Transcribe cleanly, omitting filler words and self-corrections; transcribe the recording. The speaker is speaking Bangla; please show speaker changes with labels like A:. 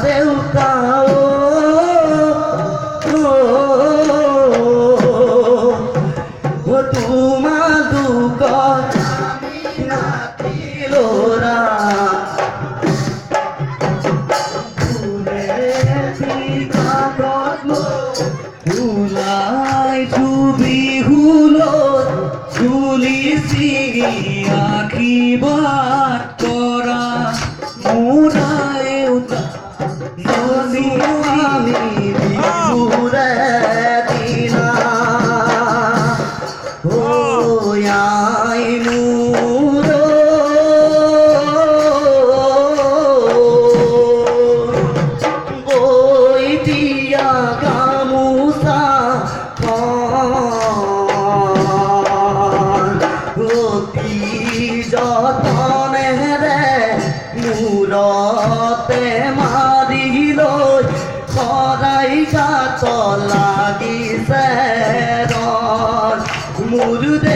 A: দেউতাও তোমা দুঃখ নাতিলোরা ভুলাই ছবি হুলো চুলি সিগি আখি বাট করা মুরায় আমি ঘুরে দিনা ওয়াই মুরো বই দিয়া গামুসা অতি যতনে রে মূরতে মারিল সরাই গাছ লাগিছে মুরুদে